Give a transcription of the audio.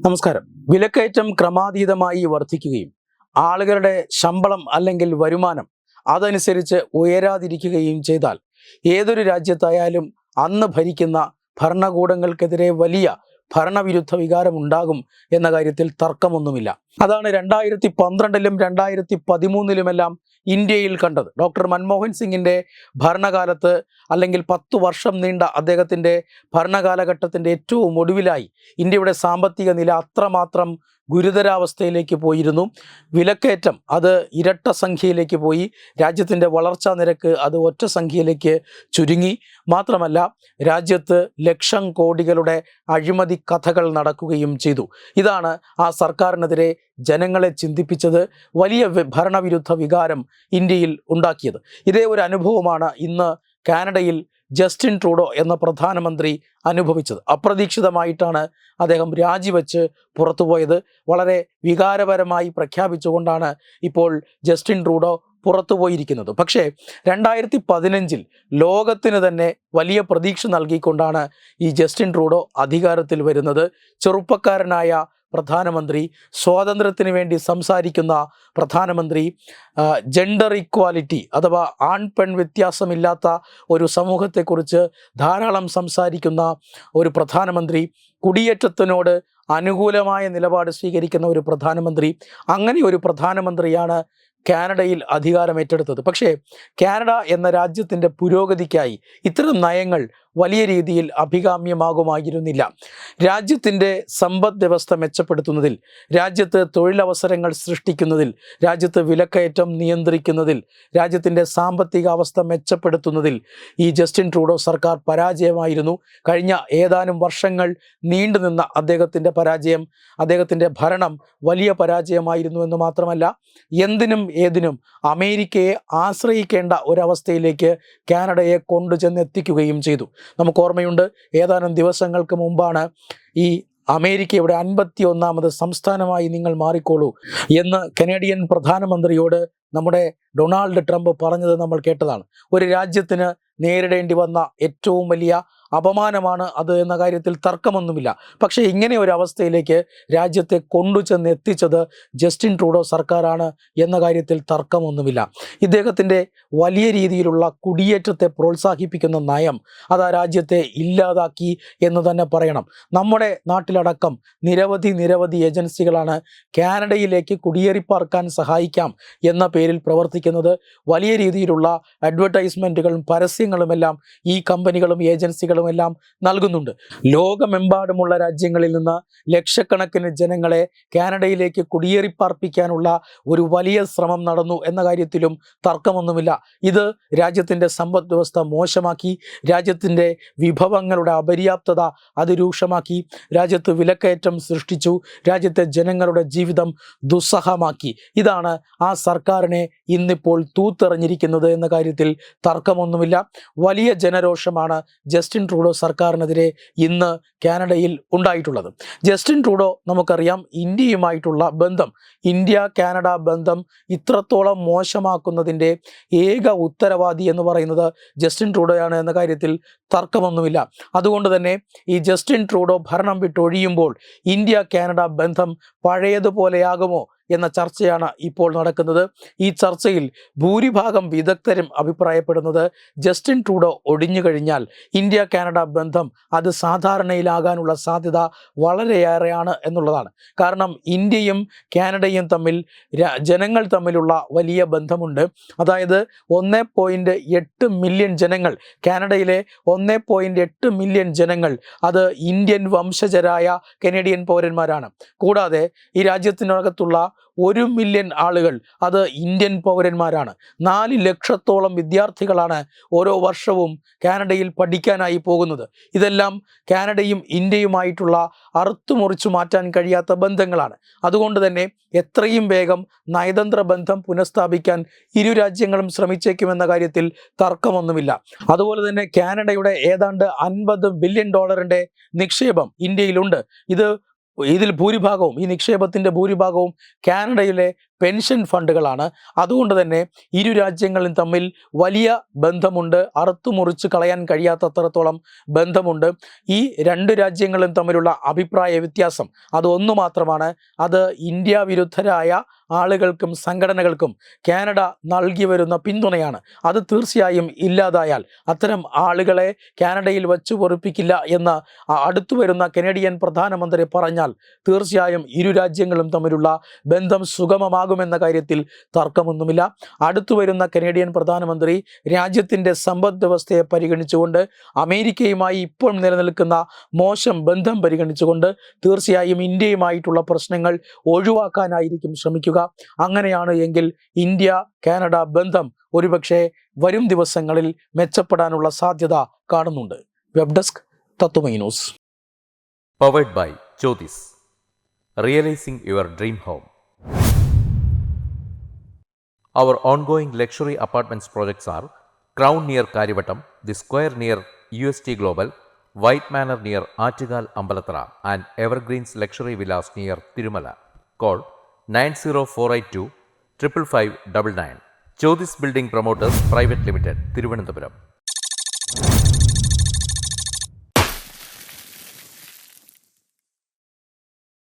നമസ്കാരം. വിലക്കയറ്റം ക്രമാതീതമായി വർദ്ധിക്കുകയും ആളുകളുടെ ശമ്പളം അല്ലെങ്കിൽ വരുമാനം അതനുസരിച്ച് ഉയരാതിരിക്കുകയും ചെയ്താൽ ഏതൊരു രാജ്യത്തായാലും അന്ന് ഭരിക്കുന്ന ഭരണകൂടങ്ങൾക്കെതിരെ വലിയ ഭരണവിരുദ്ധ വികാരം ഉണ്ടാകും എന്ന കാര്യത്തിൽ തർക്കമൊന്നുമില്ല. അതാണ് 2012-ലും 2013-ലുമെല്ലാം ഇന്ത്യയിൽ കണ്ടത്. ഡോക്ടർ മൻമോഹൻ സിംഗിൻ്റെ ഭരണകാലത്ത് അല്ലെങ്കിൽ 10 വർഷം നീണ്ട അദ്ദേഹത്തിൻ്റെ ഭരണകാലഘട്ടത്തിൻ്റെ ഏറ്റവും ഒടുവിലായി ഇന്ത്യയുടെ സാമ്പത്തിക നില അത്രമാത്രം ഗുരുതരാവസ്ഥയിലേക്ക് പോയിരുന്നു. വിലക്കയറ്റം അത് ഇരട്ട സംഖ്യയിലേക്ക് പോയി. രാജ്യത്തിൻ്റെ വളർച്ചാ നിരക്ക് അത് ഒറ്റ സംഖ്യയിലേക്ക് ചുരുങ്ങി. മാത്രമല്ല, രാജ്യത്ത് ലക്ഷം കോടികളുടെ അഴിമതി കഥകൾ നടക്കുകയും ചെയ്തു. ഇതാണ് ആ സർക്കാരിനെതിരെ ജനങ്ങളെ ചിന്തിപ്പിച്ചത്, വലിയ ഭരണവിരുദ്ധ വികാരം ഇന്ത്യയിൽ ഉണ്ടാക്കിയത്. ഇതേ ഒരു അനുഭവമാണ് ഇന്ന് കാനഡയിൽ ജസ്റ്റിൻ ട്രൂഡോ എന്ന പ്രധാനമന്ത്രി അനുഭവിച്ചത്. അപ്രതീക്ഷിതമായിട്ടാണ് അദ്ദേഹം രാജിവെച്ച് പുറത്തുപോയത്. വളരെ വികാരപരമായി പ്രഖ്യാപിച്ചുകൊണ്ടാണ് ഇപ്പോൾ ജസ്റ്റിൻ ട്രൂഡോ പുറത്തുപോയിരിക്കുന്നത്. പക്ഷേ 2015-ൽ ലോകത്തിന് തന്നെ വലിയ പ്രതീക്ഷ നൽകിക്കൊണ്ടാണ് ഈ ജസ്റ്റിൻ ട്രൂഡോ അധികാരത്തിൽ വരുന്നത്. ചെറുപ്പക്കാരനായ പ്രധാനമന്ത്രി, സ്വാതന്ത്ര്യത്തിന് വേണ്ടി സംസാരിക്കുന്ന പ്രധാനമന്ത്രി, ജെൻഡർ ഇക്വാലിറ്റി അഥവാ ആൺ പെൺ വ്യത്യാസമില്ലാത്ത ഒരു സമൂഹത്തെക്കുറിച്ച് ധാരാളം സംസാരിക്കുന്ന ഒരു പ്രധാനമന്ത്രി, കുടിയേറ്റത്തിനോട് അനുകൂലമായ നിലപാട് സ്വീകരിക്കുന്ന ഒരു പ്രധാനമന്ത്രി, അങ്ങനെ ഒരു പ്രധാനമന്ത്രിയാണ് കാനഡയിൽ അധികാരം ഏറ്റെടുത്തത്. പക്ഷേ കാനഡ എന്ന രാജ്യത്തിൻ്റെ പുരോഗതിക്കായി ഇത്തരം നയങ്ങൾ വലിയ രീതിയിൽ അഭികാമ്യമാകുമായിരുന്നില്ല. രാജ്യത്തിൻ്റെ സമ്പദ് വ്യവസ്ഥ മെച്ചപ്പെടുത്തുന്നതിൽ, രാജ്യത്ത് തൊഴിലവസരങ്ങൾ സൃഷ്ടിക്കുന്നതിൽ, രാജ്യത്ത് വിലക്കയറ്റം നിയന്ത്രിക്കുന്നതിൽ, രാജ്യത്തിൻ്റെ സാമ്പത്തിക അവസ്ഥ മെച്ചപ്പെടുത്തുന്നതിൽ ഈ ജസ്റ്റിൻ ട്രൂഡോ സർക്കാർ പരാജയമായിരുന്നു. കഴിഞ്ഞ ഏതാനും വർഷങ്ങൾ നീണ്ടുനിന്ന അദ്ദേഹത്തിൻ്റെ പരാജയം, അദ്ദേഹത്തിൻ്റെ ഭരണം വലിയ പരാജയമായിരുന്നു എന്ന് മാത്രമല്ല, എന്തിനും ഏതിനും അമേരിക്കയെ ആശ്രയിക്കേണ്ട ഒരവസ്ഥയിലേക്ക് കാനഡയെ കൊണ്ടുചെന്നെത്തിക്കുകയും ചെയ്തു. നമുക്ക് ഓർമ്മയുണ്ട്, ഏതാനും ദിവസങ്ങൾക്ക് മുമ്പാണ് ഈ അമേരിക്കയുടെ 51ാമത് സംസ്ഥാനമായി നിങ്ങൾ മാറിക്കോളൂ എന്ന് കനേഡിയൻ പ്രധാനമന്ത്രിയോട് നമ്മുടെ ഡൊണാൾഡ് ട്രംപ് പറഞ്ഞത് നമ്മൾ കേട്ടതാണ്. ഒരു രാജ്യത്തിന് നേരിടേണ്ടി വന്ന ഏറ്റവും വലിയ അപമാനമാണ് അത് എന്ന കാര്യത്തിൽ തർക്കമൊന്നുമില്ല. പക്ഷേ ഇങ്ങനെ ഒരു അവസ്ഥയിലേക്ക് രാജ്യത്തെ കൊണ്ടുചെന്ന് എത്തിച്ചത് ജസ്റ്റിൻ ട്രൂഡോ സർക്കാരാണ് എന്ന കാര്യത്തിൽ തർക്കമൊന്നുമില്ല. ഇദ്ദേഹത്തിൻ്റെ വലിയ രീതിയിലുള്ള കുടിയേറ്റത്തെ പ്രോത്സാഹിപ്പിക്കുന്ന നയം അത് ആ രാജ്യത്തെ ഇല്ലാതാക്കി എന്ന് തന്നെ പറയണം. നമ്മുടെ നാട്ടിലടക്കം നിരവധി ഏജൻസികളാണ് കാനഡയിലേക്ക് കുടിയേറിപ്പാർക്കാൻ സഹായിക്കാം എന്ന പേരിൽ പ്രവർത്തിക്കുന്നത്. വലിയ രീതിയിലുള്ള അഡ്വർടൈസ്മെൻറ്റുകളും പരസ്യങ്ങളുമെല്ലാം ഈ കമ്പനികളും ഏജൻസികളും എല്ലാം നൽകുന്നുണ്ട്. ലോകമെമ്പാടുമുള്ള രാജ്യങ്ങളിൽ നിന്ന് ലക്ഷക്കണക്കിന് ജനങ്ങളെ കാനഡയിലേക്ക് കുടിയേറിപ്പാർപ്പിക്കാനുള്ള ഒരു വലിയ ശ്രമം നടന്നു എന്ന കാര്യത്തിലും തർക്കമൊന്നുമില്ല. ഇത് രാജ്യത്തിൻ്റെ സമ്പദ് വ്യവസ്ഥ മോശമാക്കി, രാജ്യത്തിൻ്റെ വിഭവങ്ങളുടെ അപര്യാപ്തത അതിരൂക്ഷമാക്കി, രാജ്യത്ത് വിലക്കയറ്റം സൃഷ്ടിച്ചു, രാജ്യത്തെ ജനങ്ങളുടെ ജീവിതം ദുസ്സഹമാക്കി. ഇതാണ് ആ സർക്കാരിനെ ഇന്നിപ്പോൾ തൂത്തെറിഞ്ഞിരിക്കുന്നത് എന്ന കാര്യത്തിൽ തർക്കമൊന്നുമില്ല. വലിയ ജനരോഷമാണ് ജസ്റ്റിൻ ട്രൂഡോ സർക്കാരിനെതിരെ ഇന്ന് കാനഡയിൽ ഉണ്ടായിട്ടുള്ളത്. ജസ്റ്റിൻ ട്രൂഡോ നമുക്കറിയാം, ഇന്ത്യയുമായിട്ടുള്ള ബന്ധം, ഇന്ത്യ കാനഡ ബന്ധം ഇത്രത്തോളം മോശമാക്കുന്നതിൻ്റെ ഏക ഉത്തരവാദി എന്ന് പറയുന്നത് ജസ്റ്റിൻ ട്രൂഡോയാണ് എന്ന കാര്യത്തിൽ തർക്കമൊന്നുമില്ല. അതുകൊണ്ട് തന്നെ ഈ ജസ്റ്റിൻ ട്രൂഡോ ഭരണം വിട്ടൊഴിയുമ്പോൾ ഇന്ത്യ കാനഡ ബന്ധം പഴയതുപോലെയാകുമോ എന്ന ചർച്ചയാണ് ഇപ്പോൾ നടക്കുന്നത്. ഈ ചർച്ചയിൽ ഭൂരിഭാഗം വിദഗ്ധരും അഭിപ്രായപ്പെടുന്നത് ജസ്റ്റിൻ ട്രൂഡോ ഒടിഞ്ഞു കഴിഞ്ഞാൽ ഇന്ത്യ കാനഡ ബന്ധം അത് സാധാരണയിലാകാനുള്ള സാധ്യത വളരെയേറെയാണ് എന്നുള്ളതാണ്. കാരണം ഇന്ത്യയും കാനഡയും തമ്മിൽ ജനങ്ങൾ തമ്മിലുള്ള വലിയ ബന്ധമുണ്ട്. അതായത് 1.8 മില്യൺ ജനങ്ങൾ, കാനഡയിലെ 1.8 മില്യൺ ജനങ്ങൾ അത് ഇന്ത്യൻ വംശജരായ കനേഡിയൻ പൗരന്മാരാണ്. കൂടാതെ ഈ രാജ്യത്തിനകത്തുള്ള 1 മില്യൺ ആളുകൾ അത് ഇന്ത്യൻ പൗരന്മാരാണ്. 4 ലക്ഷത്തോളം വിദ്യാർത്ഥികളാണ് ഓരോ വർഷവും കാനഡയിൽ പഠിക്കാനായി പോകുന്നത്. ഇതെല്ലാം കാനഡയും ഇന്ത്യയുമായിട്ടുള്ള അറുത്തുമുറിച്ചു മാറ്റാൻ കഴിയാത്ത ബന്ധങ്ങളാണ്. അതുകൊണ്ട് തന്നെ എത്രയും വേഗം നയതന്ത്ര ബന്ധം പുനഃസ്ഥാപിക്കാൻ ഇരു രാജ്യങ്ങളും ശ്രമിച്ചേക്കുമെന്ന കാര്യത്തിൽ തർക്കമൊന്നുമില്ല. അതുപോലെ തന്നെ കാനഡയുടെ ഏതാണ്ട് $50 ബില്യൺ നിക്ഷേപം ഇന്ത്യയിലുണ്ട്. ഇതിൽ ഭൂരിഭാഗവും, ഈ നിക്ഷേപത്തിൻ്റെ ഭൂരിഭാഗവും കാനഡയിലെ പെൻഷൻ ഫണ്ടുകളാണ്. അതുകൊണ്ട് തന്നെ ഇരു രാജ്യങ്ങളും തമ്മിൽ വലിയ ബന്ധമുണ്ട്. അറുത്തുമുറിച്ച് കളയാൻ കഴിയാത്തത്രത്തോളം ബന്ധമുണ്ട്. ഈ രണ്ട് രാജ്യങ്ങളും തമ്മിലുള്ള അഭിപ്രായ വ്യത്യാസം അത് ഒന്ന് മാത്രമാണ്. അത് ഇന്ത്യ വിരുദ്ധരായ ആളുകൾക്കും സംഘടനകൾക്കും കാനഡ നൽകി വരുന്ന പിന്തുണയാണ്. അത് തീർച്ചയായും ഇല്ലാതായാൽ അത്തരം ആളുകളെ കാനഡയിൽ വച്ചു പൊറുപ്പിക്കില്ല എന്ന് അടുത്തു വരുന്ന കനേഡിയൻ പ്രധാനമന്ത്രി പറഞ്ഞാൽ തീർച്ചയായും ഇരു രാജ്യങ്ങളും തമ്മിലുള്ള ബന്ധം സുഗമമാകുമെന്ന കാര്യത്തിൽ തർക്കമൊന്നുമില്ല. അടുത്തു വരുന്ന കനേഡിയൻ പ്രധാനമന്ത്രി രാജ്യത്തിൻ്റെ സമ്പദ് വ്യവസ്ഥയെ പരിഗണിച്ചുകൊണ്ട്, അമേരിക്കയുമായി ഇപ്പോൾ നിലനിൽക്കുന്ന മോശം ബന്ധം പരിഗണിച്ചുകൊണ്ട് തീർച്ചയായും ഇന്ത്യയുമായിട്ടുള്ള പ്രശ്നങ്ങൾ ഒഴിവാക്കാനായിരിക്കും ശ്രമിക്കുക. അങ്ങനെയാണ് എങ്കിൽ ഇന്ത്യ കാനഡ ബന്ധം ഒരുപക്ഷെ വരും ദിവസങ്ങളിൽ മെച്ചപ്പെടാനുള്ള സാധ്യത കാണുന്നുണ്ട്. Web desk Tatwamayi news. Powered by Jyotis. Realizing your dream home. Our ongoing luxury apartments projects are Crown near Karivattam, The Square near UST Global, White Manor near Aattugal Ambalathara, and Evergreens Luxury Villas near Tirumala. Call 90482 55599. Jyotis Building Promoters Private Limited, Thiruvananthapuram.